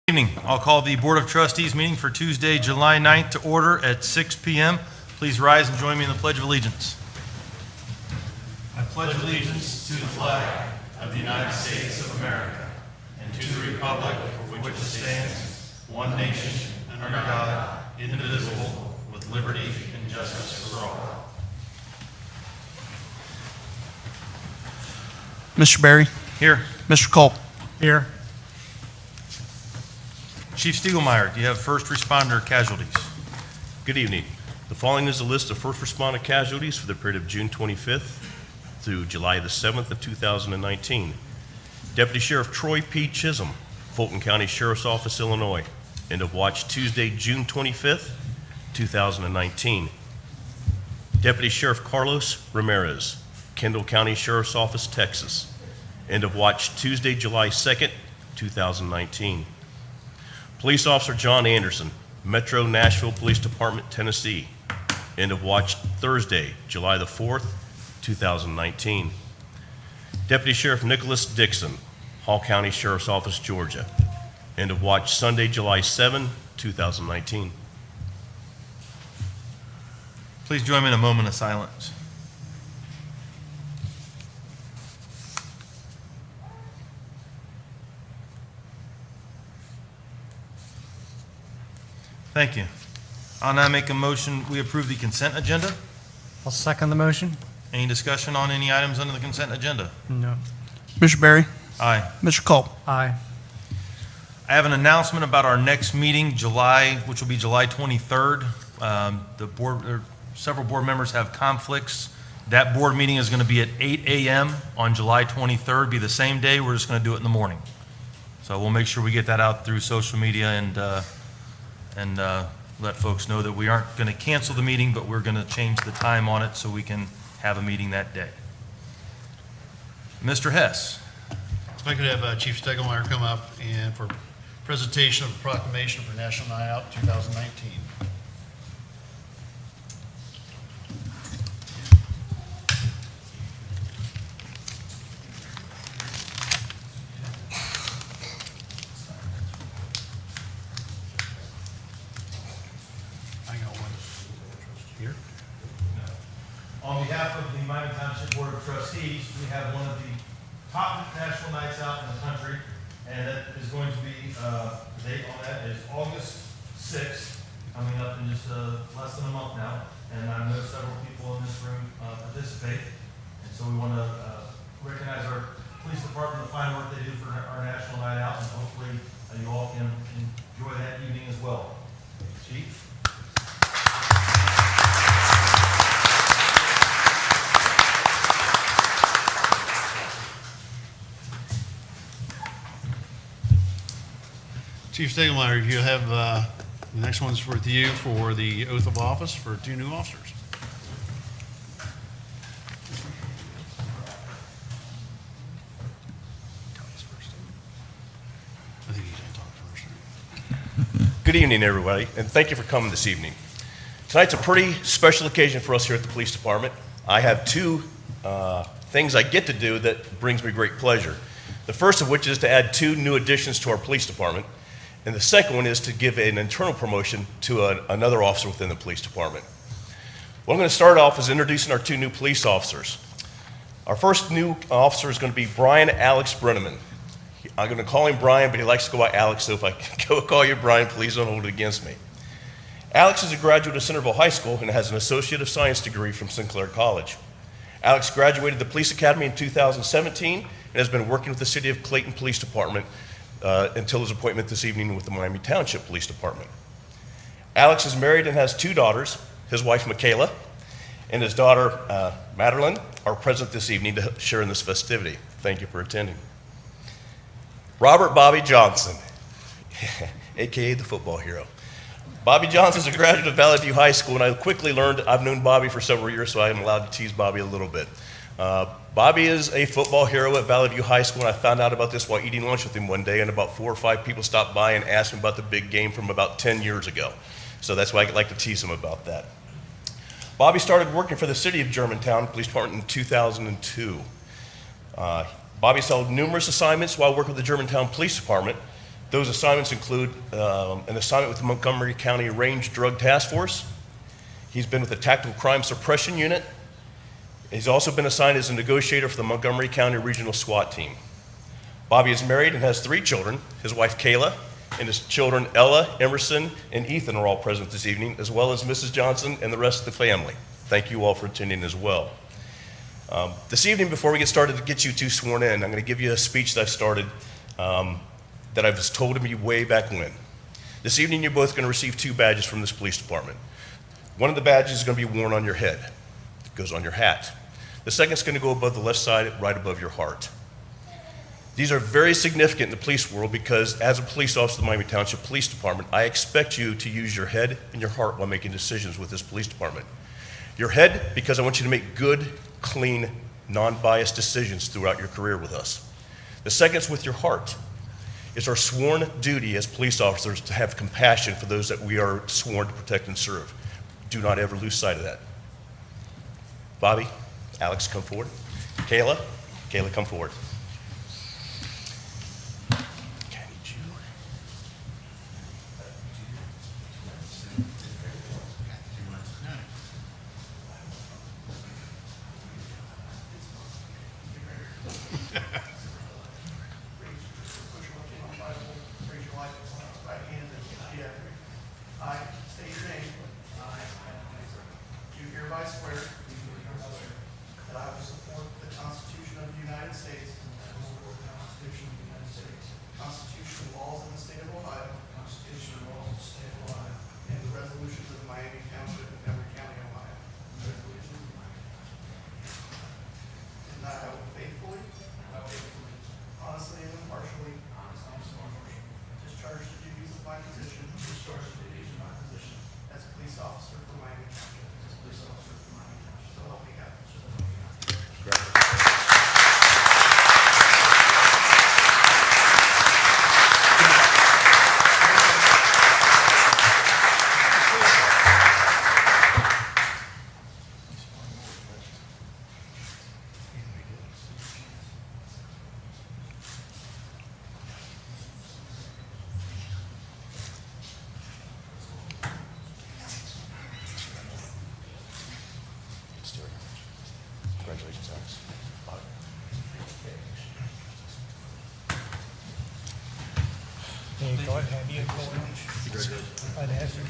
Evening. I'll call the Board of Trustees meeting for Tuesday, July 9th to order at 6 p.m. Please rise and join me in the Pledge of Allegiance. I pledge allegiance to the flag of the United States of America and to the republic for which it stands, one nation, under God, indivisible, with liberty and justice for all. Mr. Berry. Here. Mr. Culp. Here. Chief Stiegelmeier, do you have first responder casualties? Good evening. The following is a list of first responder casualties for the period of June 25th through July the 7th of 2019. Deputy Sheriff Troy P. Chisholm, Fulton County Sheriff's Office, Illinois. End of watch Tuesday, June 25th, 2019. Deputy Sheriff Carlos Ramirez, Kendall County Sheriff's Office, Texas. End of watch Tuesday, July 2nd, 2019. Police Officer John Anderson, Metro Nashville Police Department, Tennessee. End of watch Thursday, July the 4th, 2019. Deputy Sheriff Nicholas Dixon, Hall County Sheriff's Office, Georgia. End of watch Sunday, July 7, 2019. Please join me in a moment of silence. Thank you. I'll now make a motion, we approve the consent agenda. I'll second the motion. Any discussion on any items under the consent agenda? No. Mr. Berry. Aye. Mr. Culp. Aye. I have an announcement about our next meeting, which will be July 23rd. Several board members have conflicts. That board meeting is going to be at 8 a.m. on July 23rd, be the same day. We're just going to do it in the morning. So we'll make sure we get that out through social media and let folks know that we aren't going to cancel the meeting, but we're going to change the time on it so we can have a meeting that day. Mr. Hess. If I could have Chief Stiegelmeier come up and for presentation of a proclamation for National Night Out 2019. Here. On behalf of the Miami Township Board of Trustees, we have one of the top national nights out in the country, and that is going to be, the date on that is August 6th, coming up in just less than a month now, and I know several people in this room participate, and so we want to recognize our police department, the fine work they do for our national night out, and hopefully you all can enjoy that evening as well. Chief? Chief Stiegelmeier, you have the next one's with you for the oath of office for two new officers. I think he's going to talk first. Good evening, everybody, and thank you for coming this evening. Tonight's a pretty special occasion for us here at the police department. I have two things I get to do that brings me great pleasure. The first of which is to add two new additions to our police department, and the second one is to give an internal promotion to another officer within the police department. What I'm going to start off is introducing our two new police officers. Our first new officer is going to be Brian Alex Brenneman. I'm going to call him Brian, but he likes to go by Alex, so if I can call you Brian, please don't hold it against me. Alex is a graduate of Centerville High School and has an Associate of Science degree from Sinclair College. Alex graduated the Police Academy in 2017 and has been working with the City of Clayton Police Department until his appointment this evening with the Miami Township Police Department. Alex is married and has two daughters. His wife, Michaela, and his daughter, Madeline, are present this evening to share in this festivity. Thank you for attending. Robert Bobby Johnson, AKA the football hero. Bobby Johnson is a graduate of Valley View High School, and I quickly learned I've known Bobby for several years, so I'm allowed to tease Bobby a little bit. Bobby is a football hero at Valley View High School, and I found out about this while eating lunch with him one day, and about 4 or 5 people stopped by and asked him about the big game from about 10 years ago. So that's why I like to tease him about that. Bobby started working for the City of Germantown Police Department in 2002. Bobby's held numerous assignments while working with the Germantown Police Department, Those assignments include an assignment with the Montgomery County Range Drug Task Force. He's been with the Tactical Crime Suppression Unit. He's also been assigned as a negotiator for the Montgomery County Regional SWAT Team. Bobby is married and has 3 children. His wife Kayla and his children Ella, Emerson, and Ethan are all present this evening, as well as Mrs. Johnson and the rest of the family. Thank you all for attending as well. This evening, before we get started to get you two sworn in, I'm going to give you a speech that I've started that I was told to me way back when. This evening, you're both going to receive 2 badges from this police department. One of the badges is going to be worn on your head. It goes on your hat. The second is going to go above the left side, right above your heart. These are very significant in the police world because as a police officer of the Miami Township Police Department, I expect you to use your head and your heart while making decisions with this police department. Your head, because I want you to make good, clean, non-biased decisions throughout your career with us. The second is with your heart. It's our sworn duty as police officers to have compassion for those that we are sworn to protect and serve. Do not ever lose sight of that. Bobby, Alex, come forward. Kayla, come forward. Okay, I need you. Raise your right hand and repeat after me. I state your name. Do hereby swear that I will support the Constitution of the United States, Constitution and laws of the state of Ohio, and the resolutions of Miami Township and Montgomery County, Ohio. And that I will faithfully, honestly, and impartially discharge the duties of my position as a police officer for Miami Township. So help me God. Congratulations, Alex. Bobby. Go ahead, have you go I'd ask you.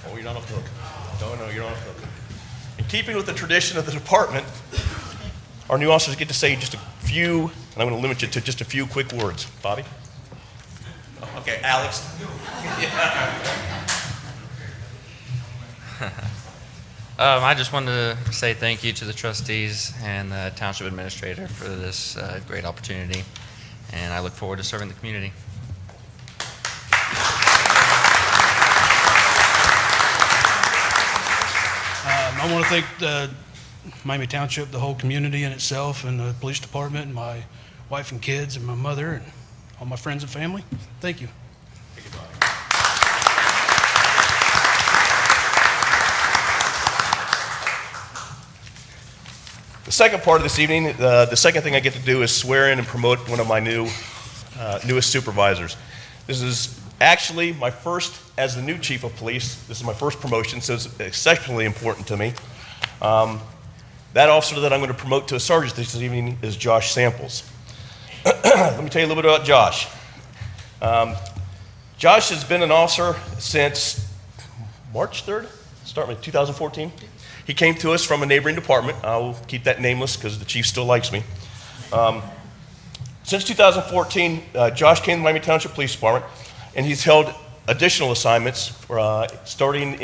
Oh, you're not off the hook. No, you're not off the hook. In keeping with the tradition of the department, our new officers get to say just a few, and I'm going to limit you to just a few quick words. Bobby? Okay, Alex. I just wanted to say thank you to the trustees and the township administrator for this great opportunity, and I look forward to serving the community. I want to thank the Miami Township, the whole community in itself, and the police department, and my wife and kids, and my mother, and all my friends and family. Thank you. Thank you, Bobby. The second part of this evening, the second thing I get to do is swear in and promote one of my newest supervisors. This is actually my first, as the new chief of police, this is my first promotion, so it's exceptionally important to me. That officer that I'm going to promote to a sergeant this evening is Josh Samples. Let me tell you a little bit about Josh. Josh has been an officer since March 3rd, starting with 2014. He came to us from a neighboring department. I will keep that nameless because the chief still likes me. Since 2014, Josh came to the Miami Township Police Department, and he's held additional assignments starting,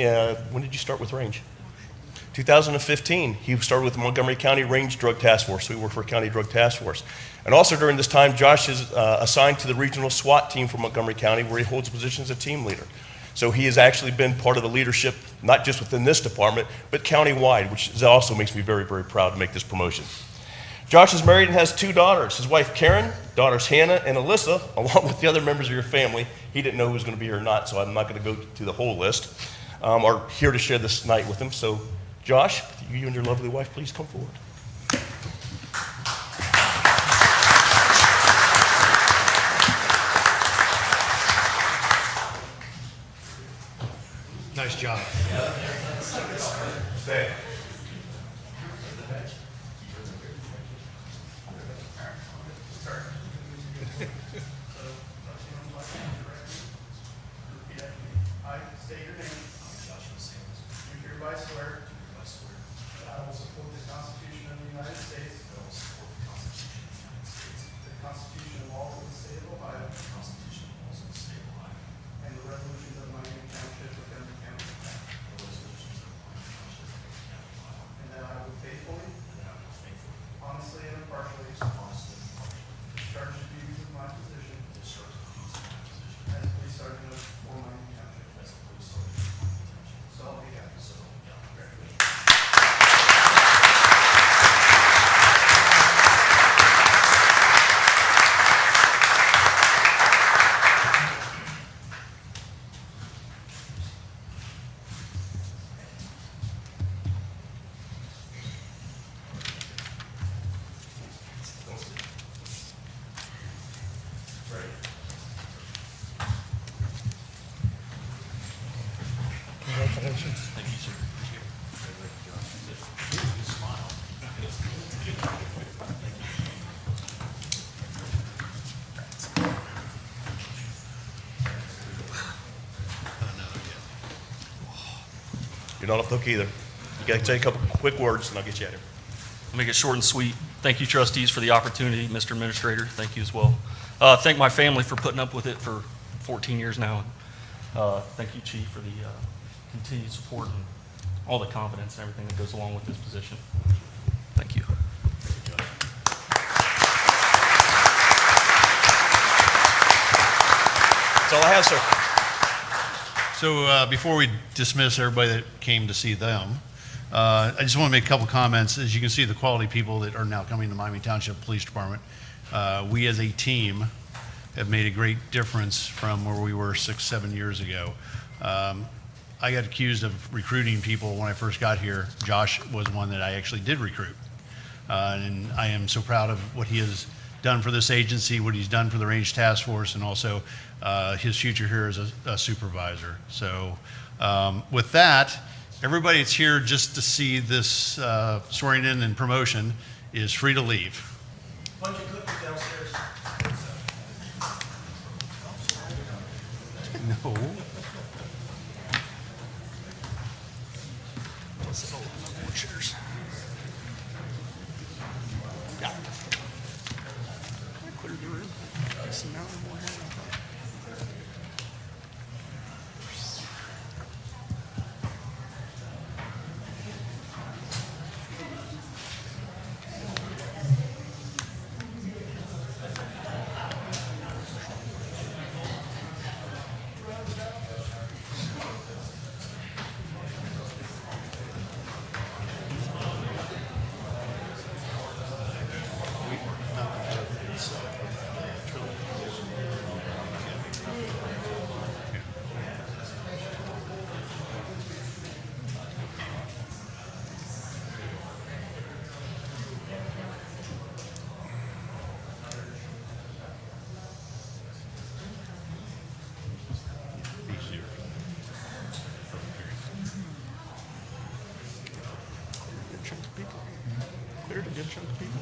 when did you start with range? 2015, he started with the Montgomery County Range Drug Task Force, so he worked for County Drug Task Force. And also during this time, Josh is assigned to the regional SWAT team for Montgomery County, where he holds a position as a team leader. So he has actually been part of the leadership, not just within this department, but county-wide, which also makes me very, very proud to make this promotion. Josh is married and has 2 daughters. His wife, Karen, daughters Hannah and Alyssa, along with the other members of your family. He didn't know who was going to be here or not, so I'm not going to go through the whole list. are here to share this night with them. So, Josh, you and your lovely wife, please come forward. Nice job. Stay. I state your name. Do hereby swear. That I will support the Constitution of the United States. The Constitution and laws of the state of Ohio. And the resolutions of Miami Township within the county. And that I will faithfully, honestly, and impartially discharge the duties of my position as police sergeant for Miami Township. So help me God. Congratulations. Congratulations. You're not off the hook either. You got to say a couple quick words, and I'll get you out of here. I'll make it short and sweet. Thank you, trustees, for the opportunity. Mr. Administrator, thank you as well. Thank my family for putting up with it for 14 years now. Thank you, Chief, for the continued support and all the confidence and everything that goes along with this position. Thank you. That's all I have, sir. So before we dismiss everybody that came to see them, I just want to make a couple comments. As you can see, the quality people that are now coming to Miami Township Police Department, we as a team have made a great difference from where we were 6-7 years ago. I got accused of recruiting people when I first got here. Josh was one that I actually did recruit. And I am so proud of what he has done for this agency, what he's done for the Range Task Force, and also his future here as a supervisor. So with that, everybody that's here just to see this swearing in and promotion is free to leave. Bunch of cookies downstairs. No. Cleared a good chunk of people.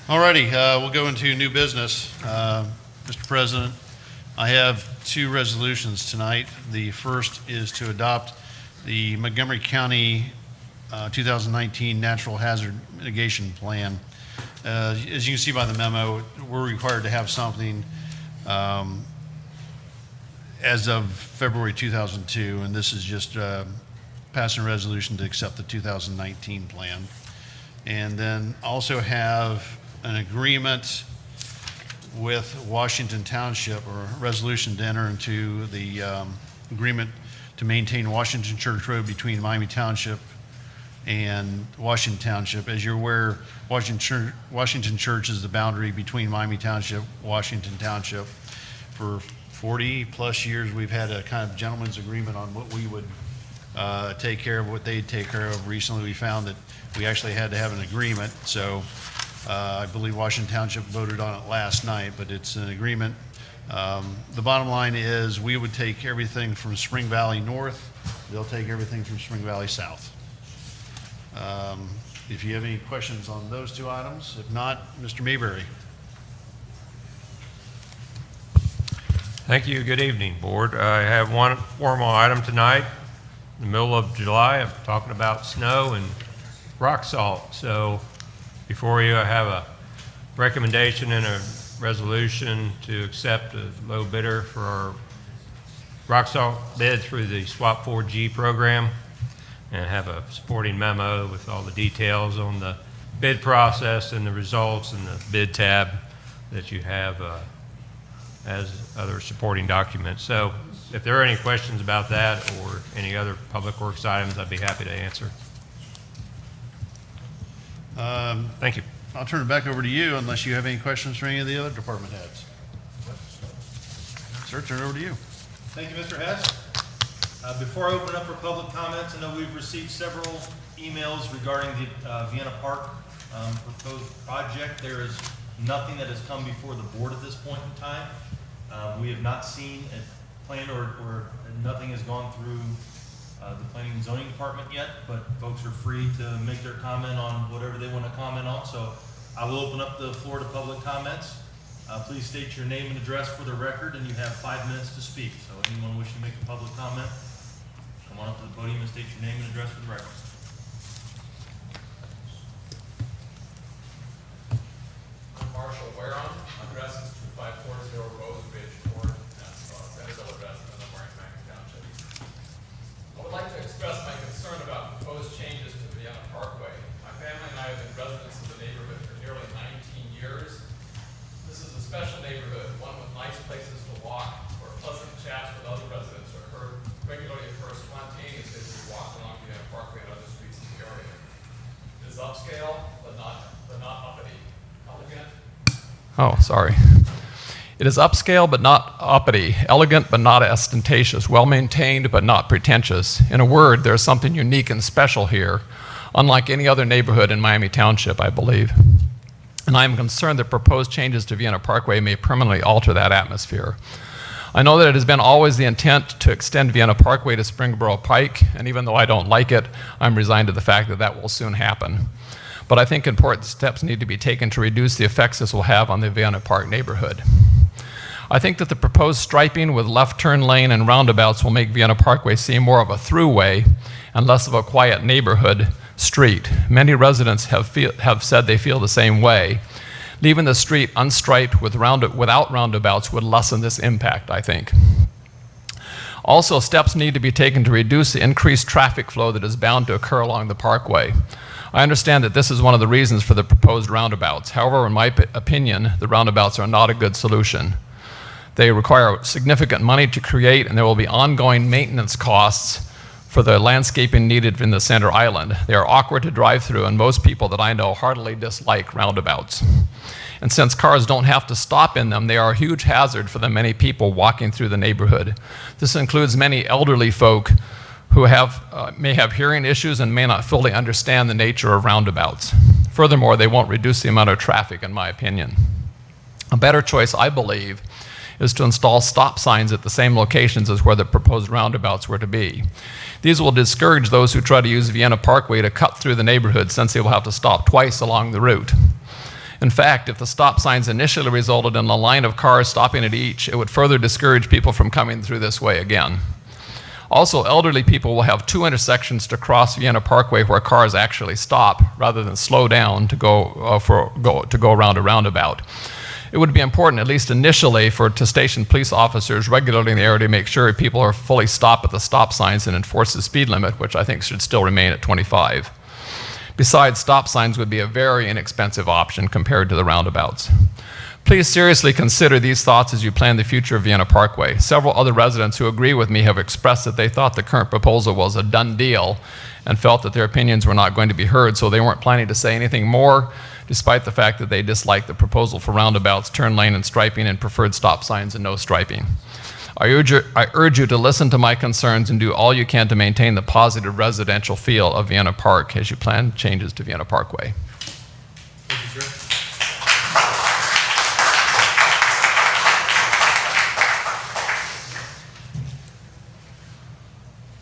Alrighty, we'll go into new business. Mr. President, I have two resolutions tonight. The first is to adopt the Montgomery County 2019 Natural Hazard Mitigation Plan. As you can see by the memo, we're required to have something as of February 2002, and this is just passing a resolution to accept the 2019 plan. And then also have an agreement with Washington Township, or a resolution to enter into the agreement to maintain Washington Church Road between Miami Township and Washington Township. As you're aware, Washington Church is the boundary between Miami Township, Washington Township. For 40 plus years, we've had a kind of gentleman's agreement on what we would take care of, what they'd take care of. Recently, we found that we actually had to have an agreement, so I believe Washington Township voted on it last night, but it's an agreement. The bottom line is we would take everything from Spring Valley north, they'll take everything from Spring Valley south. If you have any questions on those two items, if not, Mr. Mayberry. Thank you. Good evening, Board. I have one formal item tonight. In the middle of July, I'm talking about snow and rock salt. So before you, I have a recommendation and a resolution to accept a low bidder for our rock salt bid through the SWAP 4G program, and have a supporting memo with all the details on the bid process and the results and the bid tab that you have as other supporting documents. So if there are any questions about that or any other public works items, I'd be happy to answer. Thank you. I'll turn it back over to you unless you have any questions for any of the other department heads. Sir, turn it over to you. Thank you, Mr. Hess. Before I open up for public comments, I know we've received several emails regarding the Vienna Park proposed project. There is nothing that has come before the board at this point in time. We have not seen a plan or nothing has gone through the planning and zoning department yet, but folks are free to make their comment on whatever they want to comment on. So I will open up the floor to public comments. Please state your name and address for the record, and you have 5 minutes to speak. So anyone wishing to make a public comment, come on up to the podium and state your name and address for the record. I'm Marshall Waron. Address is 2540 Rose Ridge Court. That's Senegal address in Miami Township. I would like to express my concern about proposed changes to Vienna Parkway. My family and I have been residents of the neighborhood for nearly 19 years. This is a special neighborhood, one with nice places to walk, where pleasant chats with other residents regularly occur spontaneously as we walk along Vienna Parkway and other streets in the area. It is upscale, but not uppity. Elegant. Oh, sorry. It is upscale but not uppity, elegant but not ostentatious, well-maintained but not pretentious. In a word, there's something unique and special here, unlike any other neighborhood in Miami Township, I believe. And I am concerned that proposed changes to Vienna Parkway may permanently alter that atmosphere. I know that it has been always the intent to extend Vienna Parkway to Springboro Pike, and even though I don't like it, I'm resigned to the fact that that will soon happen. But I think important steps need to be taken to reduce the effects this will have on the Vienna Park neighborhood. I think that the proposed striping with left turn lane and roundabouts will make Vienna Parkway seem more of a throughway and less of a quiet neighborhood street. Many residents have said they feel the same way. Leaving the street unstriped without roundabouts would lessen this impact, I think. Also, steps need to be taken to reduce the increased traffic flow that is bound to occur along the parkway. I understand that this is one of the reasons for the proposed roundabouts. However, in my opinion, the roundabouts are not a good solution. They require significant money to create, and there will be ongoing maintenance costs for the landscaping needed in the center island. They are awkward to drive through, and most people that I know heartily dislike roundabouts. And since cars don't have to stop in them, they are a huge hazard for the many people walking through the neighborhood. This includes many elderly folk who may have hearing issues and may not fully understand the nature of roundabouts. Furthermore, they won't reduce the amount of traffic, in my opinion. A better choice, I believe, is to install stop signs at the same locations as where the proposed roundabouts were to be. These will discourage those who try to use Vienna Parkway to cut through the neighborhood, since they will have to stop twice along the route. In fact, if the stop signs initially resulted in a line of cars stopping at each, it would further discourage people from coming through this way again. Also, elderly people will have 2 intersections to cross Vienna Parkway where cars actually stop rather than slow down to go around a roundabout. it would be important, at least initially, to station police officers regularly in the area to make sure people are fully stopped at the stop signs and enforce the speed limit, which I think should still remain at 25. Besides, stop signs would be a very inexpensive option compared to the roundabouts. Please seriously consider these thoughts as you plan the future of Vienna Parkway. Several other residents who agree with me have expressed that they thought the current proposal was a done deal and felt that their opinions were not going to be heard, so they weren't planning to say anything more, despite the fact that they disliked the proposal for roundabouts, turn lane and striping, and preferred stop signs and no striping. I urge you to listen to my concerns and do all you can to maintain the positive residential feel of Vienna Park as you plan changes to Vienna Parkway. Thank you, sir.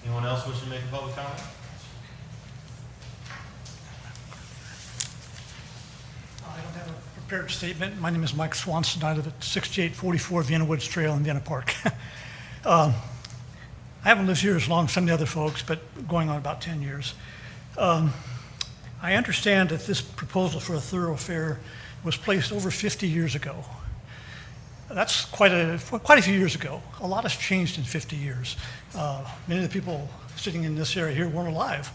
Anyone else wishing to make a public comment? I don't have a prepared statement. My name is Mike Swanson. I live at 6844 Vienna Woods Trail in Vienna Park. I haven't lived here as long as some of the other folks, but going on about 10 years. I understand that this proposal for a thoroughfare was placed over 50 years ago. That's quite a few years ago. A lot has changed in 50 years. Many of the people sitting in this area here weren't alive.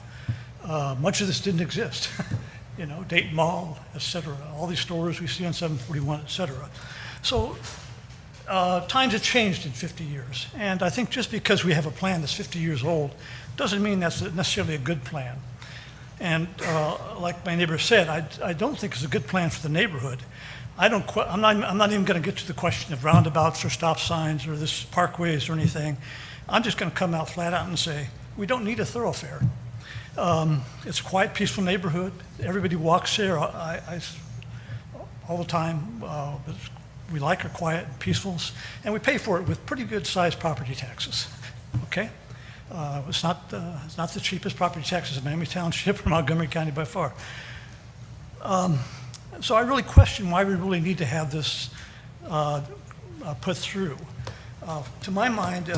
Much of this didn't exist. You know, Dayton Mall, et cetera, all these stores we see on 741, et cetera. So times have changed in 50 years. And I think just because we have a plan that's 50 years old doesn't mean that's necessarily a good plan. And like my neighbor said, I don't think it's a good plan for the neighborhood. I'm not even going to get to the question of roundabouts or stop signs or this parkways or anything. I'm just going to come out flat out and say, we don't need a thoroughfare. It's a quiet, peaceful neighborhood. Everybody walks there all the time. We like our quiet and peacefuls, and we pay for it with pretty good sized property taxes. Okay? It's not the cheapest property taxes in Miami Township or Montgomery County by far. So I really question why we really need to have this put through. To my mind,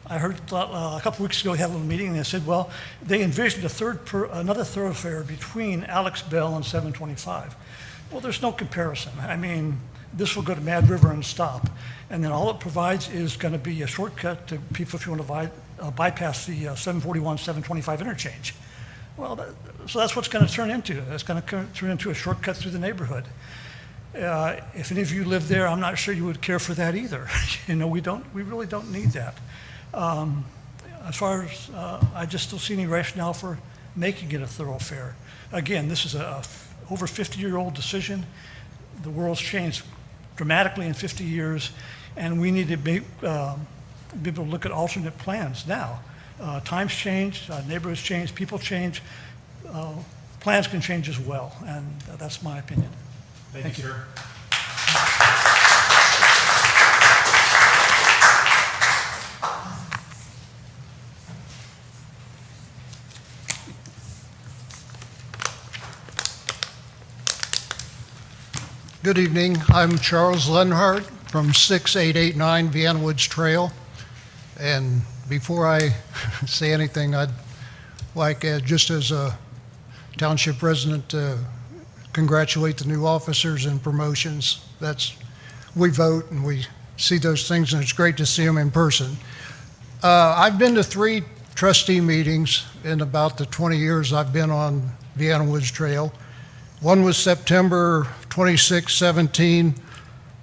I heard a couple weeks ago we had a little meeting and they said, well, they envisioned another thoroughfare between Alex Bell and 725. Well, there's no comparison. I mean, this will go to Mad River and stop, and then all it provides is going to be a shortcut to people if you want to bypass the 741, 725 interchange. Well, so that's what's going to turn into. It's going to turn into a shortcut through the neighborhood. If any of you live there, I'm not sure you would care for that either. You know, we really don't need that. As far as, I just don't see any rationale for making it a thoroughfare. Again, this is a over 50-year-old decision. The world's changed dramatically in 50 years, and we need to be able to look at alternate plans now. Times change, neighborhoods change, people change, plans can change as well, and that's my opinion. Thank you, sir. Good evening. I'm Charles Lenhart from 6889 Vienna Woods Trail. And before I say anything, I'd like, just as a township resident, to congratulate the new officers and promotions. We vote and we see those things, and it's great to see them in person. I've been to 3 trustee meetings in about the 20 years I've been on Vienna Woods Trail. One was September 26, 17,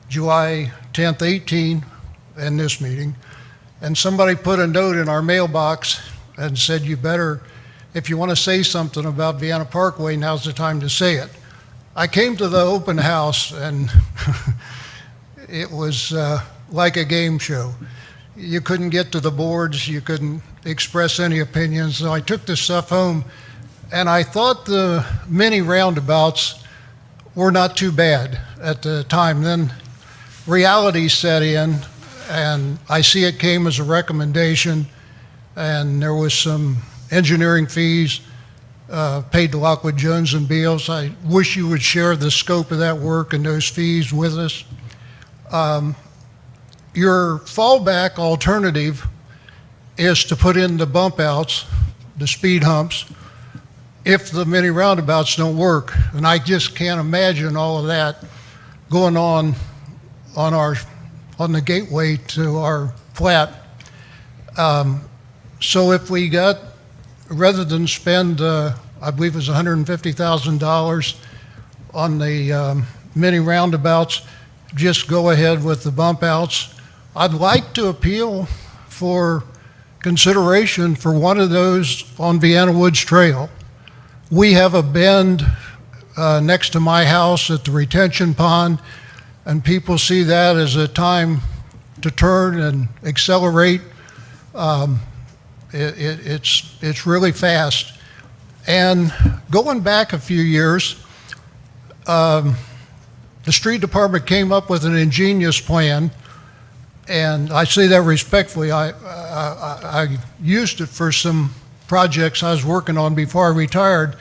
July 10th, 18, and this meeting. And somebody put a note in our mailbox and said, you better, if you want to say something about Vienna Parkway, now's the time to say it. I came to the open house and it was like a game show. You couldn't get to the boards, you couldn't express any opinions. So I took this stuff home, and I thought the mini roundabouts were not too bad at the time. Then reality set in, and I see it came as a recommendation, and there was some engineering fees paid to Lockwood Jones and Beals. I wish you would share the scope of that work and those fees with us. Your fallback alternative is to put in the bump outs, the speed humps, if the mini roundabouts don't work. And I just can't imagine all of that going on the gateway to our plat. So if we got, rather than spend, I believe it was $150,000 on the mini roundabouts, just go ahead with the bump outs. I'd like to appeal for consideration for one of those on Vienna Woods Trail. We have a bend next to my house at the retention pond, and people see that as a time to turn and accelerate. It's really fast. And going back a few years, the street department came up with an ingenious plan, and I say that respectfully. I used it for some projects I was working on before I retired,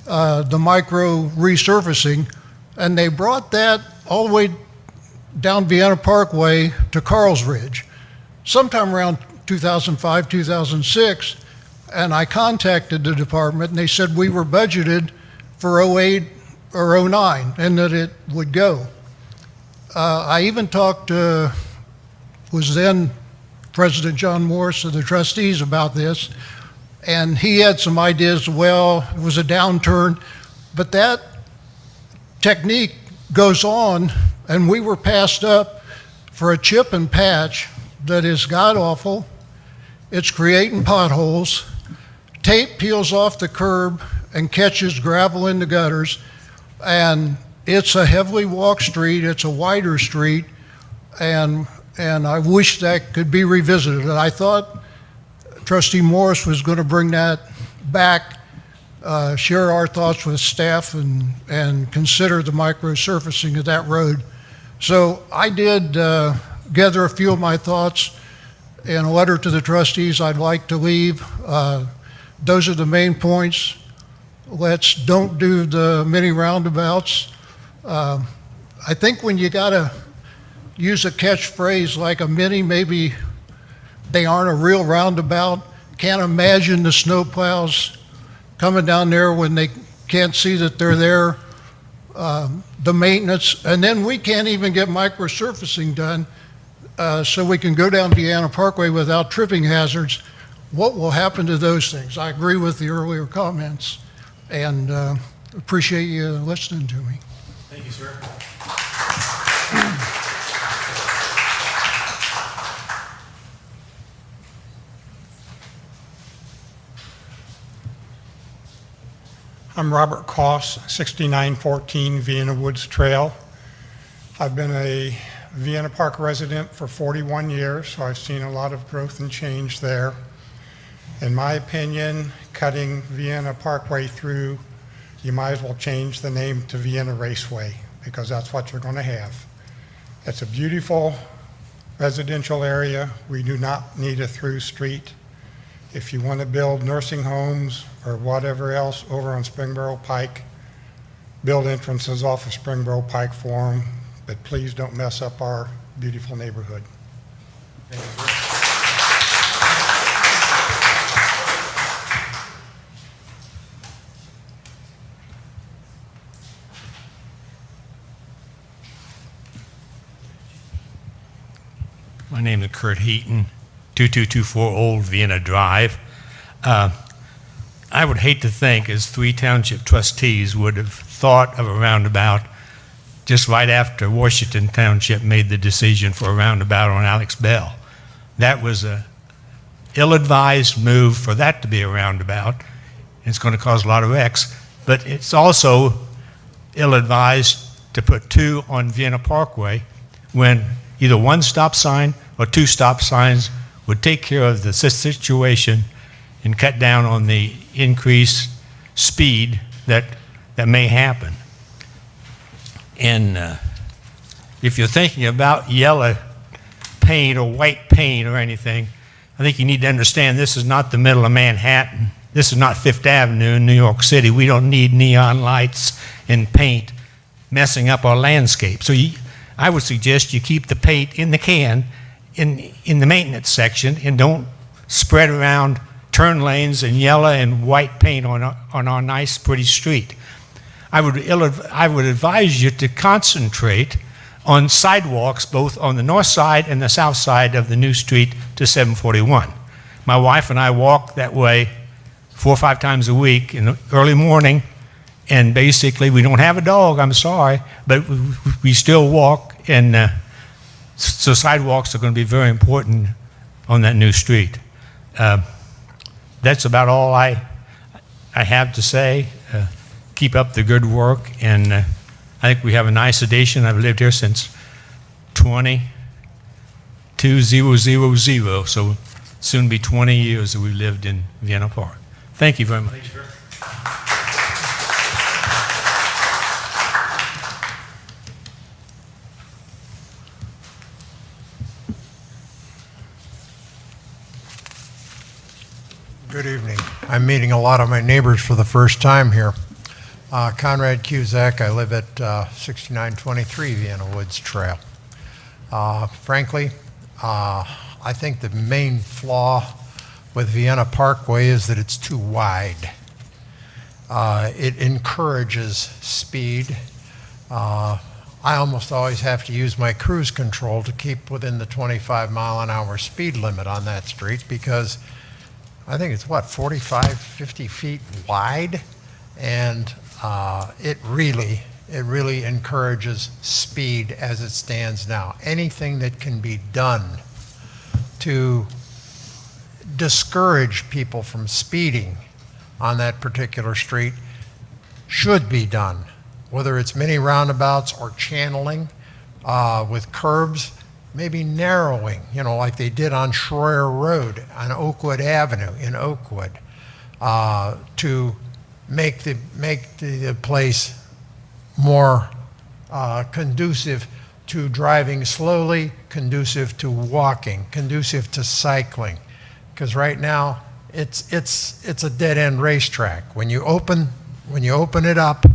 the micro resurfacing, and they brought that all the way down Vienna Parkway to Carl's Ridge, sometime around 2005, 2006, and I contacted the department, and they said we were budgeted for 08 or 09, and that it would go. I even talked to, was then President John Morris of the trustees about this, and he had some ideas. Well, it was a downturn, but that technique goes on, and we were passed up for a chip and patch that is god-awful. It's creating potholes. Tape peels off the curb and catches gravel in the gutters, and it's a heavily walked street. It's a wider street, and I wish that could be revisited. And I thought Trustee Morris was going to bring that back, share our thoughts with staff, and consider the micro-surfacing of that road. So I did gather a few of my thoughts in a letter to the trustees I'd like to leave. Those are the main points. Don't do the mini roundabouts. I think when you gotta use a catchphrase like a mini, maybe they aren't a real roundabout. Can't imagine the snowplows coming down there when they can't see that they're there. The maintenance, and then we can't even get micro-surfacing done so we can go down Vienna Parkway without tripping hazards. What will happen to those things? I agree with the earlier comments, and appreciate you listening to me. Thank you, sir. I'm Robert Koss, 6914 Vienna Woods Trail. I've been a Vienna Park resident for 41 years, so I've seen a lot of growth and change there. In my opinion, cutting Vienna Parkway through, you might as well change the name to Vienna Raceway, because that's what you're going to have. It's a beautiful residential area. We do not need a through street. If you want to build nursing homes or whatever else over on Springboro Pike, build entrances off of Springboro Pike for them, but please don't mess up our beautiful neighborhood. Thank you, sir. My name is Kurt Heaton, 2224 Old Vienna Drive. I would hate to think, as 3 township trustees would have thought of a roundabout just right after Washington Township made the decision for a roundabout on Alex Bell. That was a ill-advised move for that to be a roundabout. It's going to cause a lot of wrecks, but it's also ill-advised to put 2 on Vienna Parkway when either 1 stop sign or 2 stop signs would take care of the situation and cut down on the increased speed that may happen. And if you're thinking about yellow paint or white paint or anything, I think you need to understand this is not the middle of Manhattan. This is not Fifth Avenue in New York City. We don't need neon lights and paint messing up our landscape. So I would suggest you keep the paint in the can in the maintenance section and don't spread around turn lanes and yellow and white paint on our nice, pretty street. I would advise you to concentrate on sidewalks, both on the north side and the south side of the new street to 741. My wife and I walk that way 4 or 5 times a week in the early morning, and basically we don't have a dog, I'm sorry, but we still walk, and so sidewalks are going to be very important on that new street. That's about all I have to say. Keep up the good work, and I think we have a nice addition. I've lived here since 2000, so soon be 20 years that we've lived in Vienna Park. Thank you very much. Good evening. I'm meeting a lot of my neighbors for the first time here. Conrad Cusack, I live at 6923 Vienna Woods Trail. Frankly, I think the main flaw with Vienna Parkway is that it's too wide. It encourages speed. I almost always have to use my cruise control to keep within the 25-mile-an-hour speed limit on that street because I think it's, 45, 50 feet wide? And it really encourages speed as it stands now. Anything that can be done to discourage people from speeding on that particular street should be done, whether it's mini roundabouts or channeling with curbs, maybe narrowing, like they did on Schroyer Road on Oakwood Avenue in Oakwood, to make the place more conducive to driving slowly, conducive to walking, conducive to cycling. Because right now it's a dead-end racetrack. When you open it up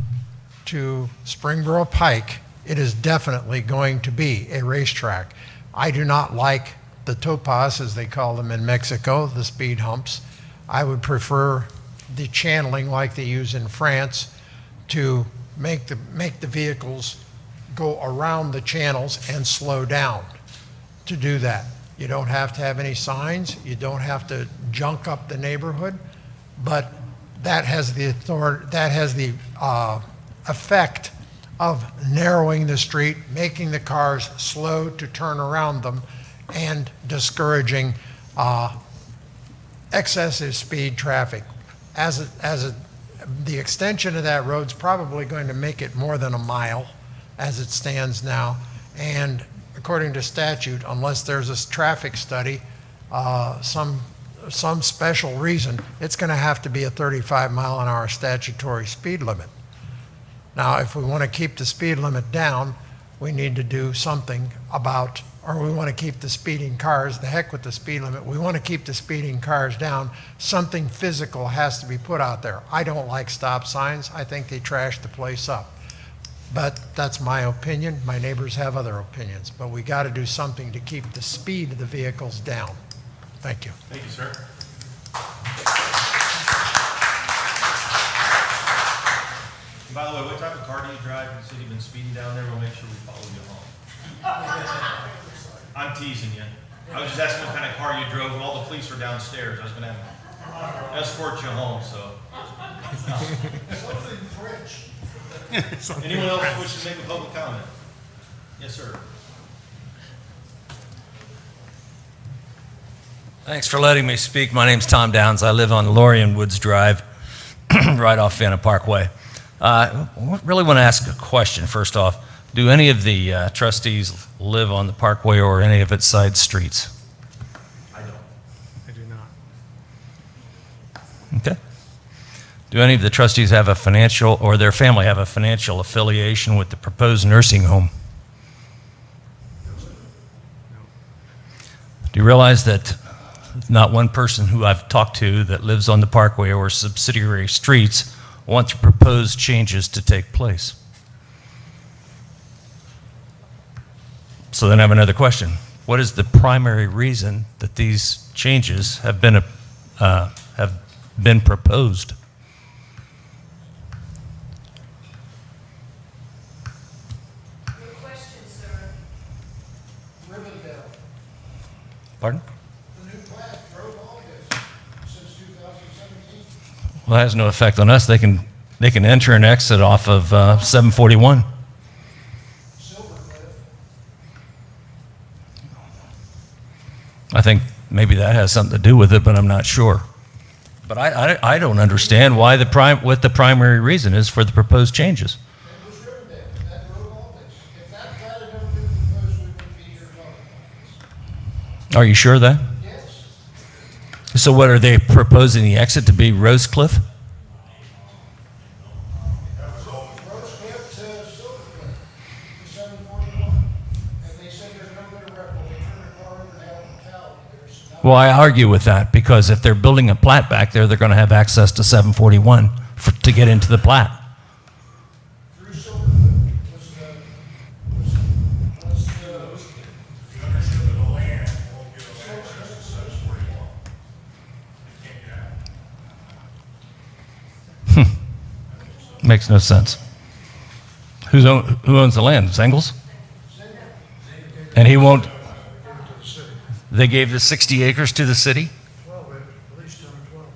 to Springboro Pike, it is definitely going to be a racetrack. I do not like the topaz, as they call them in Mexico, the speed humps. I would prefer the channeling like they use in France to make the vehicles go around the channels and slow down to do that. You don't have to have any signs. You don't have to junk up the neighborhood, but that has the effect of narrowing the street, making the cars slow to turn around them, and discouraging excessive speed traffic. The extension of that road's probably going to make it more than a mile as it stands now, and according to statute, unless there's a traffic study, some special reason, it's going to have to be a 35-mile-an-hour statutory speed limit. Now, if we want to keep the speed limit down, we need to do something about, or we want to keep the speeding cars, the heck with the speed limit, we want to keep the speeding cars down, something physical has to be put out there. I don't like stop signs. I think they trash the place up. But that's my opinion. My neighbors have other opinions. But we got to do something to keep the speed of the vehicles down. Thank you. Thank you, sir. And by the way, what type of car do you drive? You said you've been speeding down there. We'll make sure we follow you home. I'm teasing you. I was just asking what kind of car you drove when all the police were downstairs. I was going to escort you home, so. Something French. Anyone else wish to make a public comment? Yes, sir. Thanks for letting me speak. My name's Tom Downs. I live on Lorien Woods Drive, right off Vienna Parkway. I really want to ask a question first off. Do any of the trustees live on the Parkway or any of its side streets? I don't. I do not. Okay. Do any of the trustees have a financial, or their family have a financial affiliation with the proposed nursing home? Do you realize that not one person who I've talked to that lives on the Parkway or subsidiary streets want the proposed changes to take place? So then I have another question. What is the primary reason that these changes have been proposed? Your question, sir, Pardon? The new plant drove all this since 2017. Well, that has no effect on us. They can enter and exit off of 741. I think maybe that has something to do with it, but I'm not sure. But I don't understand why what the primary reason is for the proposed changes. It was Riverdale, that drove all this. If that plant had never been proposed, we wouldn't be here talking about this. Are you sure of that? Yes. So what, are they proposing the exit to be Rose Cliff? Rose Cliff to Silver Cliff, to 741. And they said there's no better record. They turn the car over and have a cow. There's not. Well, I argue with that because if they're building a plat back there, they're going to have access to 741 to get into the plat. Through Silver Cliff was the, Makes no sense. Who owns the land? Zengels? And he won't. They gave the 60 acres to the city? 12, at least 10 or 12.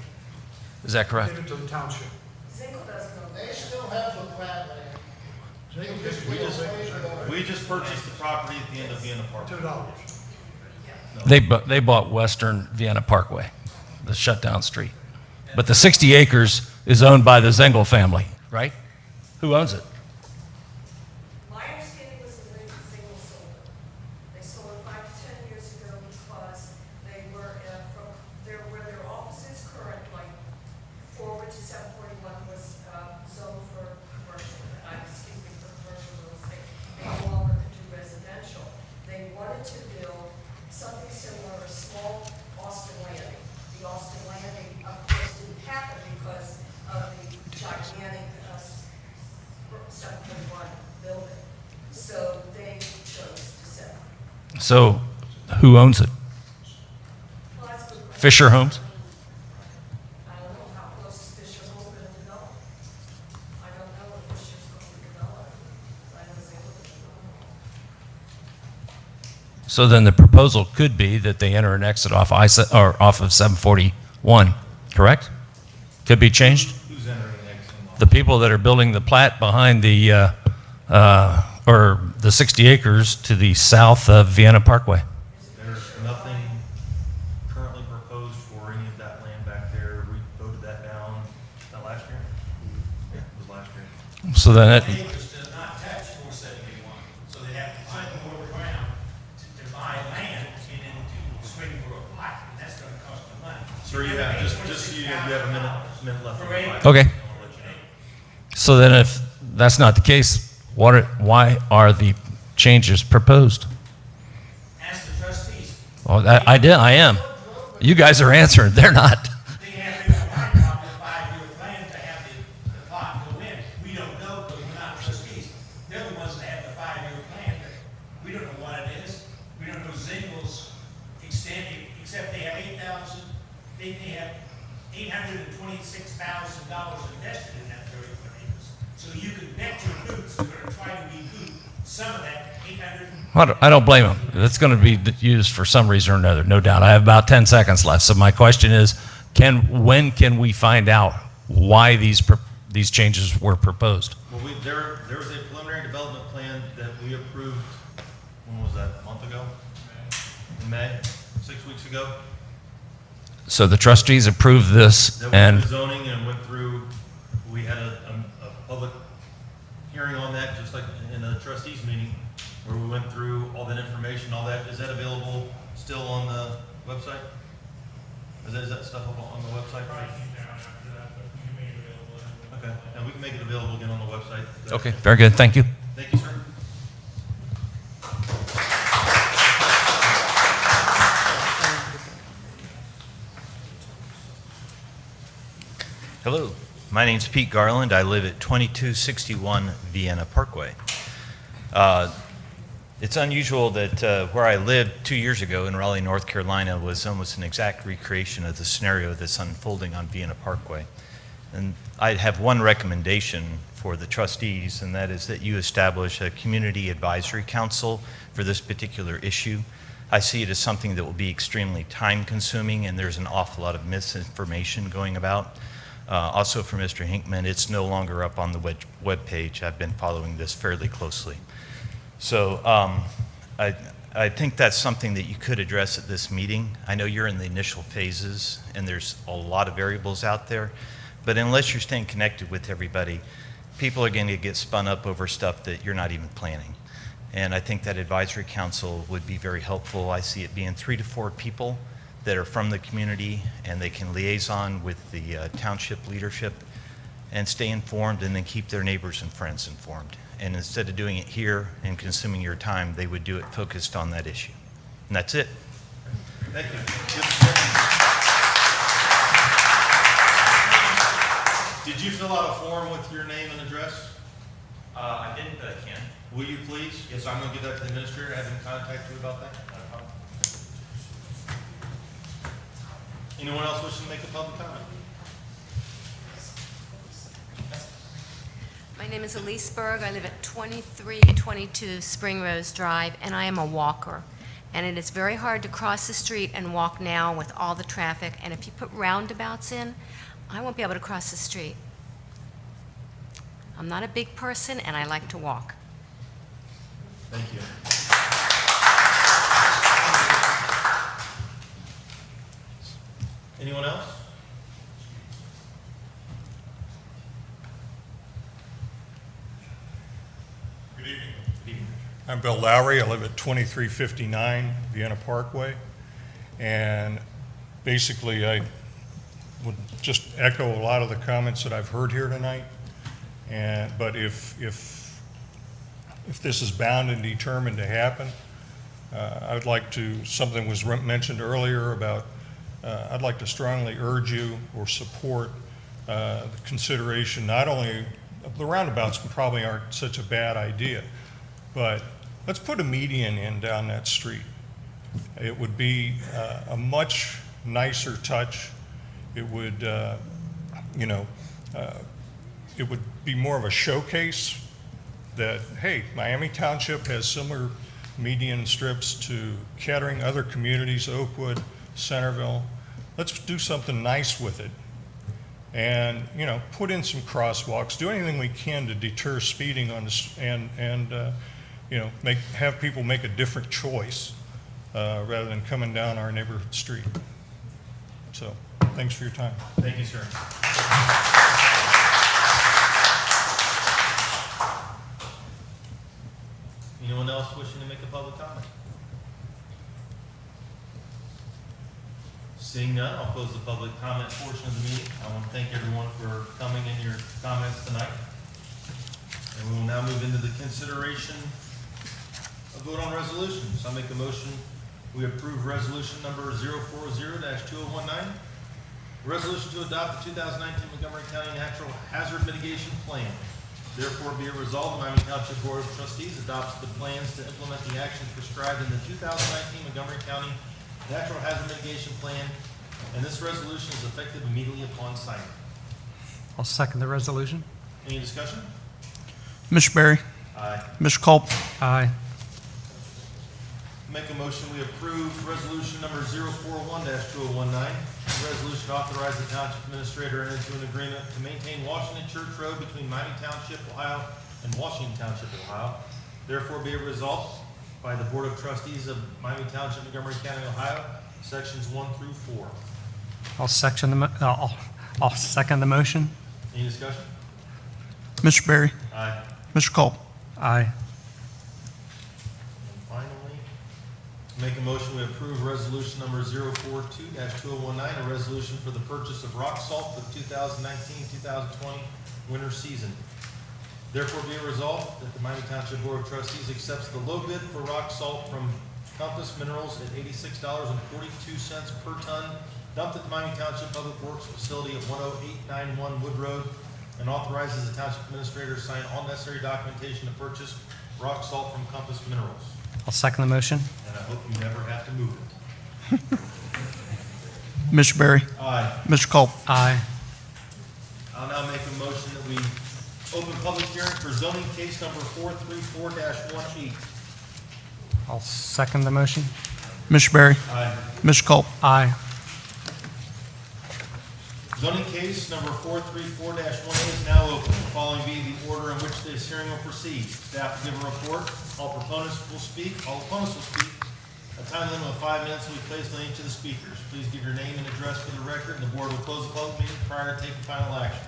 Is that correct? Give it to the township. They still have the plat land. We just purchased the property at the end of Vienna Park. $2. They bought Western Vienna Parkway, the shutdown street. But the 60 acres is owned by the Zengel family, right? Who owns it? My understanding was that they sold it. They sold it 5 to 10 years ago because they were where their office is current, like forward to 741 was zoned for commercial, for commercial real estate. They no longer could do residential. They wanted to build something similar, a small Austin Landing. The Austin Landing, of course, didn't happen because of the gigantic 741 building. So they chose to sell. So who owns it? Well, that's a good question. Fisher Homes? I don't know how close is Fisher's Home going to develop. I don't know if Fisher's going to develop. I know they will develop. So then the proposal could be that they enter and exit off off of 741, correct? Could be changed? Who's entering and exiting off? The people that are building the plat behind the, or the 60 acres to the south of Vienna Parkway. There's nothing currently proposed for any of that land back there. We voted that down, last year? Yeah, it was last year. So then it, Acres does not touch 471, so they have to find more ground to buy land and then to swing for a plot, and that's gonna cost them money. Sir, you have, just so you have a minute left. For any- okay. So then if that's not the case, why are the changes proposed? Ask the trustees. Well, I am. You guys are answering, they're not. They have to find out the 5-year plan to have the plot go in. We don't know, because we're not trustees. They're the ones that have the 5-year plan. We don't know what it is. We don't know Zingel's extent, except they have they have $826,000 invested in that 31 acres. So you can bet your boots they're going to try to recoup some of that 800. I don't blame them. That's going to be used for some reason or another, no doubt. I have about 10 seconds left. So my question is, when can we find out why these changes were proposed? Well, there was a preliminary development plan that we approved, when was that, a month ago? In May, 6 weeks ago? So the trustees approved this That went and through zoning and went through, we had a public hearing on that, just like in a trustees meeting, where we went through all that information, all that. Is that available still on the website? Is that stuff up on the website? Okay, and we can make it available again on the website. okay, very good. Thank you. Thank you, sir. Hello, my name's Pete Garland. I live at 2261 Vienna Parkway. It's unusual that where I lived 2 years ago in Raleigh, North Carolina was almost an exact recreation of the scenario that's unfolding on Vienna Parkway. And I have one recommendation for the trustees, and that is that you establish a community advisory council for this particular issue. I see it as something that will be extremely time-consuming, and there's an awful lot of misinformation going about. Also for Mr. Hinkman, it's no longer up on the web page. I've been following this fairly closely. So I think that's something that you could address at this meeting. I know you're in the initial phases, and there's a lot of variables out there, but unless you're staying connected with everybody, people are going to get spun up over stuff that you're not even planning. And I think that advisory council would be very helpful. I see it being 3 to 4 people that are from the community, and they can liaison with the township leadership and stay informed, and then keep their neighbors and friends informed. And instead of doing it here and consuming your time, they would do it focused on that issue. And that's it. Thank you. Did you fill out a form with your name and address? I didn't, but I can. Will you please? Yes, I'm going to give that to the administrator, have him contact you about that. Anyone else wishing to make a public comment? My name is Elise Berg. I live at 2322 Spring Rose Drive, and I am a walker. And it is very hard to cross the street and walk now with all the traffic. And if you put roundabouts in, I won't be able to cross the street. I'm not a big person, and I like to walk. Thank you. Anyone else? Good evening. I'm Bill Lowry. I live at 2359 Vienna Parkway. And basically, I would just echo a lot of the comments that I've heard here tonight. But if this is bound and determined to happen, I would like to, something was mentioned earlier about, I'd like to strongly urge you or support the consideration not only of the roundabouts probably aren't such a bad idea, but let's put a median in down that street. It would be a much nicer touch. It would, it would be more of a showcase that, hey, Miami Township has similar median strips to Kettering, other communities, Oakwood, Centerville. Let's do something nice with it. And, put in some crosswalks, do anything we can to deter speeding on this, and have people make a different choice rather than coming down our neighborhood street. So, thanks for your time. Thank you, sir. Anyone else wishing to make a public comment? Seeing none, I'll close the public comment portion of the meeting. I want to thank everyone for coming in your comments tonight. And we will now move into the consideration of vote on resolutions. I make a motion, we approve resolution number 040-2019. Resolution to adopt the 2019 Montgomery County Natural Hazard Mitigation Plan. Therefore, be it resolved, the Miami Township Board of Trustees adopts the plans to implement the actions prescribed in the 2019 Montgomery County Natural Hazard Mitigation Plan, and this resolution is effective immediately upon signing. I'll second the resolution. Any discussion? Mr. Berry. Aye. Mr. Culp. Aye. Make a motion, we approve resolution number 041-2019. A resolution authorize the township administrator to enter into an agreement to maintain Washington Church Road between Miami Township, Ohio and Washington Township, Ohio. Therefore, be it resolved by the Board of Trustees of Miami Township, Montgomery County, Ohio, sections 1 through 4. I'll second the motion. Any discussion? Mr. Berry. Aye. Mr. Culp. Aye. And finally, make a motion, we approve resolution number 042-2019, a resolution for the purchase of rock salt for the 2019-2020 winter season. Therefore, be it resolved that the Miami Township Board of Trustees accepts the low bid for rock salt from Compass Minerals at $86.42 per ton, dumped at the Miami Township Public Works Facility at 10891 Wood Road, and authorizes the Township Administrator to sign all necessary documentation to purchase rock salt from Compass Minerals. I'll second the motion. And I hope you never have to move it. Mr. Berry. Aye. Mr. Culp. Aye. I'll now make a motion that we open public hearing for zoning case number 434-18. I'll second the motion. Mr. Berry. Aye. Mr. Culp. Aye. Zoning case number 434-18 is now open. The following being the order in which this hearing will proceed. Staff will give a report. All proponents will speak. All opponents will speak. A time limit of 5 minutes will be placed on each of the speakers. Please give your name and address for the record, and the board will close the public meeting prior to taking final action.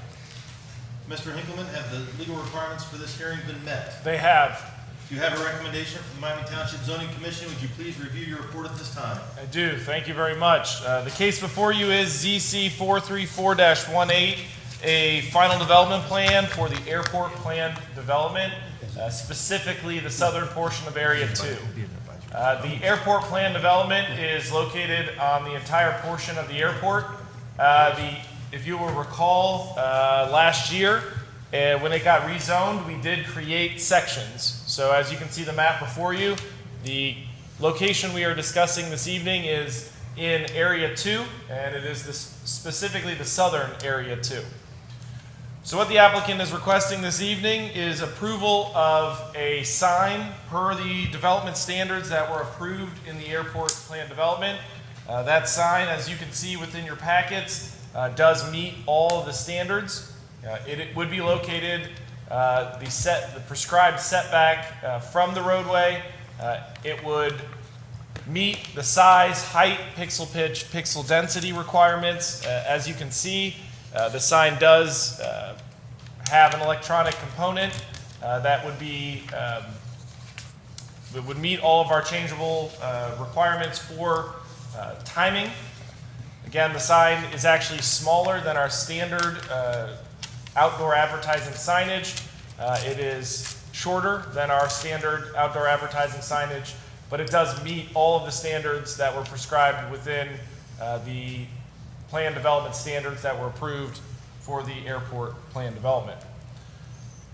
Mr. Hinkleman, have the legal requirements for this hearing been met? They have. If you have a recommendation from the Miami Township Zoning Commission, would you please review your report at this time? I do. Thank you very much. The case before you is ZC 434-18, a final development plan for the airport plan development, specifically the southern portion of Area 2. The airport plan development is located on the entire portion of the airport. If you will recall, last year, when it got rezoned, we did create sections. So as you can see the map before you, the location we are discussing this evening is in Area 2, and it is specifically the southern Area 2. So what the applicant is requesting this evening is approval of a sign per the development standards that were approved in the airport plan development. That sign, as you can see within your packets, does meet all of the standards. It would be located the prescribed setback from the roadway. It would meet the size, height, pixel pitch, pixel density requirements. As you can see, the sign does have an electronic component that would be would meet all of our changeable requirements for timing. Again, the sign is actually smaller than our standard outdoor advertising signage. It is shorter than our standard outdoor advertising signage, but it does meet all of the standards that were prescribed within the plan development standards that were approved for the airport plan development.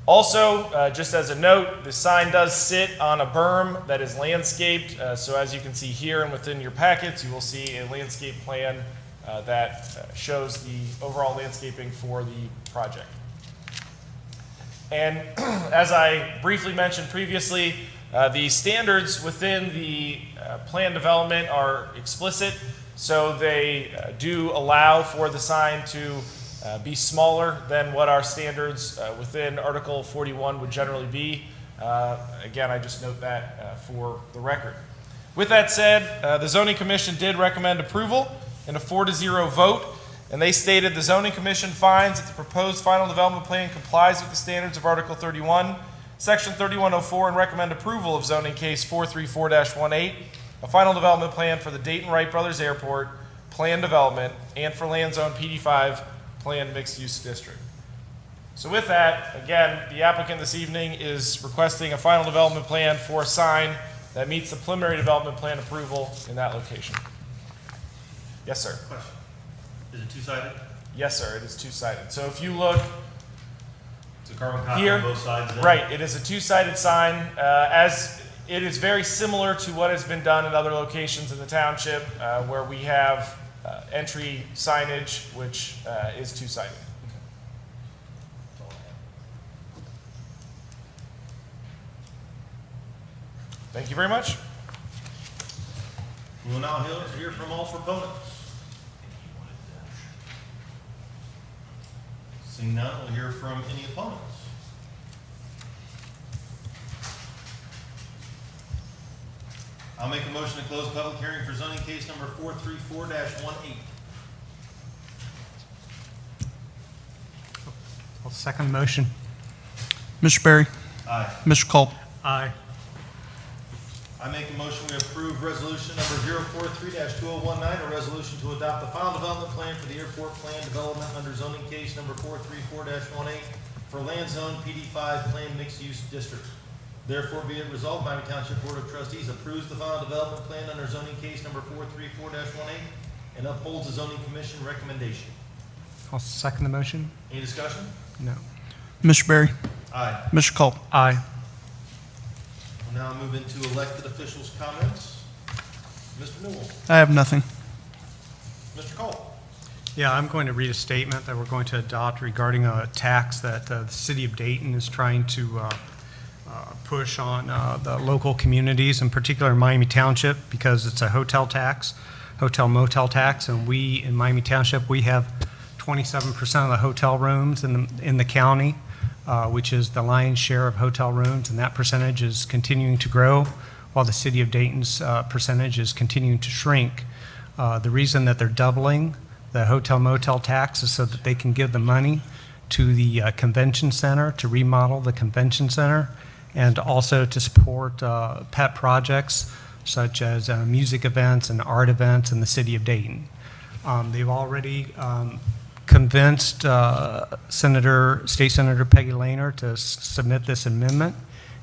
Also, just as a note, the sign does sit on a berm that is landscaped. So as you can see here and within your packets, you will see a landscape plan that shows the overall landscaping for the project. And as I briefly mentioned previously, the standards within the plan development are explicit, so they do allow for the sign to be smaller than what our standards within Article 41 would generally be. Again, I just note that for the record. With that said, the Zoning Commission did recommend approval in a 4-0 vote, and they stated the Zoning Commission finds that the proposed final development plan complies with the standards of Article 31, Section 3104, and recommend approval of zoning case 434-18, a final development plan for the Dayton Wright Brothers Airport plan development and for land zone PD5 planned mixed-use district. So with that, again, the applicant this evening is requesting a final development plan for a sign that meets the preliminary development plan approval in that location. Yes, sir. Question. Is it two-sided? Yes, sir, it is two-sided. So if you look It's a carbon copy here, on both sides then? right, it is a two-sided sign. As it is very similar to what has been done in other locations in the township where we have entry signage, which is two-sided. Thank you very much. We will now hear from all proponents. Seeing none, we'll hear from any opponents. I'll make a motion to close public hearing for zoning case number 434-18. I'll second the motion. Mr. Berry. Aye. Mr. Culp. Aye. I make a motion we approve resolution number 043-2019, a resolution to adopt the final development plan for the airport plan development under zoning case number 434-18 for land zone PD5 planned mixed-use district. Therefore, be it resolved, Miami Township Board of Trustees approves the final development plan under zoning case number 434-18 and upholds the zoning commission recommendation. I'll second the motion. Any discussion? No. Mr. Berry. Aye. Mr. Culp. Aye. We'll now move into elected officials' comments. Mr. Newell. I have nothing. Mr. Cole. Yeah, I'm going to read a statement that we're going to adopt regarding a tax that the city of Dayton is trying to push on the local communities, in particular Miami Township, because it's a hotel tax, hotel motel tax, and we in Miami Township, we have 27% of the hotel rooms in the county, which is the lion's share of hotel rooms, and that percentage is continuing to grow while the city of Dayton's percentage is continuing to shrink. The reason that they're doubling the hotel motel tax is so that they can give the money to the convention center to remodel the convention center, and also to support pet projects such as music events and art events in the city of Dayton. They've already convinced State Senator Peggy Lehner to submit this amendment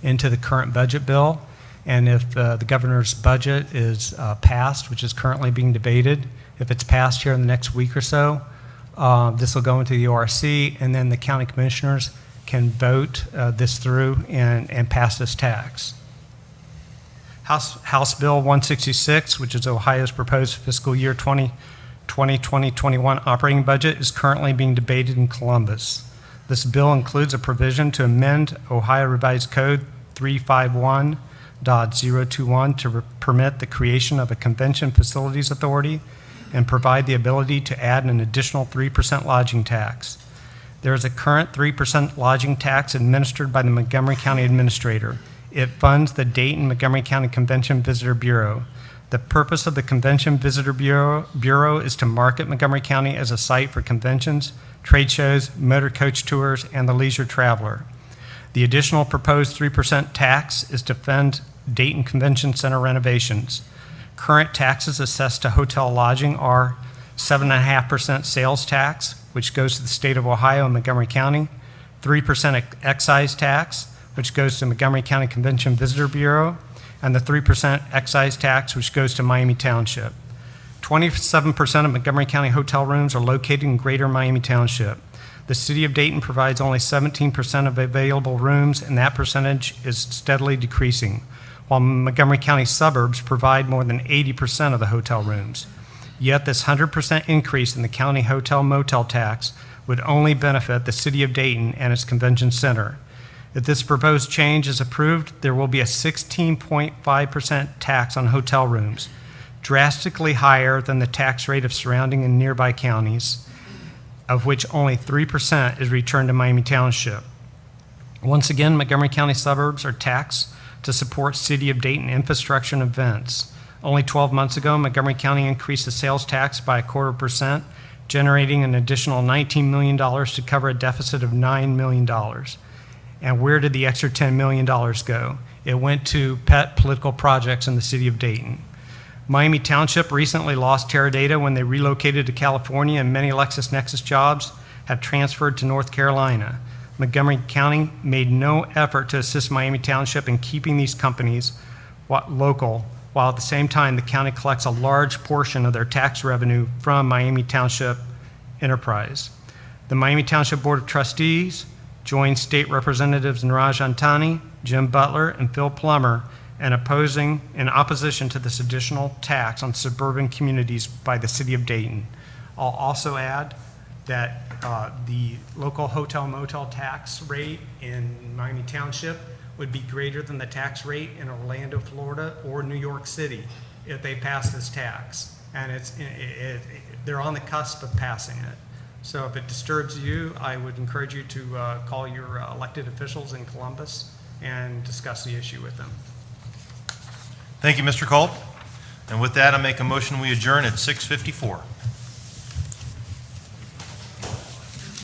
into the current budget bill. And if the governor's budget is passed, which is currently being debated, if it's passed here in the next week or so, this will go into the ORC, and then the county commissioners can vote this through and pass this tax. House Bill 166, which is Ohio's proposed fiscal year 2020-2021 operating budget, is currently being debated in Columbus. This bill includes a provision to amend Ohio Revised Code 351.021 to permit the creation of a convention facilities authority and provide the ability to add an additional 3% lodging tax. There is a current 3% lodging tax administered by the Montgomery County Administrator. It funds the Dayton-Montgomery County Convention Visitor Bureau. The purpose of the Convention Visitor Bureau is to market Montgomery County as a site for conventions, trade shows, motor coach tours, and the leisure traveler. The additional proposed 3% tax is to fund Dayton Convention Center renovations. Current taxes assessed to hotel lodging are 7.5% sales tax, which goes to the state of Ohio and Montgomery County, 3% excise tax, which goes to Montgomery County Convention Visitor Bureau, and the 3% excise tax, which goes to Miami Township. 27% of Montgomery County hotel rooms are located in greater Miami Township. The city of Dayton provides only 17% of available rooms, and that percentage is steadily decreasing, while Montgomery County suburbs provide more than 80% of the hotel rooms. Yet this 100% increase in the county hotel motel tax would only benefit the city of Dayton and its convention center. If this proposed change is approved, there will be a 16.5% tax on hotel rooms, drastically higher than the tax rate of surrounding and nearby counties, of which only 3% is returned to Miami Township. Once again, Montgomery County suburbs are taxed to support city of Dayton infrastructure and events. Only 12 months ago, Montgomery County increased the sales tax by 0.25%, generating an additional $19 million to cover a deficit of $9 million. And where did the extra $10 million go? It went to pet political projects in the city of Dayton. Miami Township recently lost Teradata when they relocated to California, and many LexisNexis jobs have transferred to North Carolina. Montgomery County made no effort to assist Miami Township in keeping these companies local, while at the same time the county collects a large portion of their tax revenue from Miami Township enterprise. The Miami Township Board of Trustees joined state representatives Niraj Antani, Jim Butler, and Phil Plummer in opposition to this additional tax on suburban communities by the city of Dayton. I'll also add that the local hotel motel tax rate in Miami Township would be greater than the tax rate in Orlando, Florida, or New York City if they pass this tax. And they're on the cusp of passing it. So if it disturbs you, I would encourage you to call your elected officials in Columbus and discuss the issue with them. Thank you, Mr. Culp. And with that, I make a motion we adjourn at 6:54.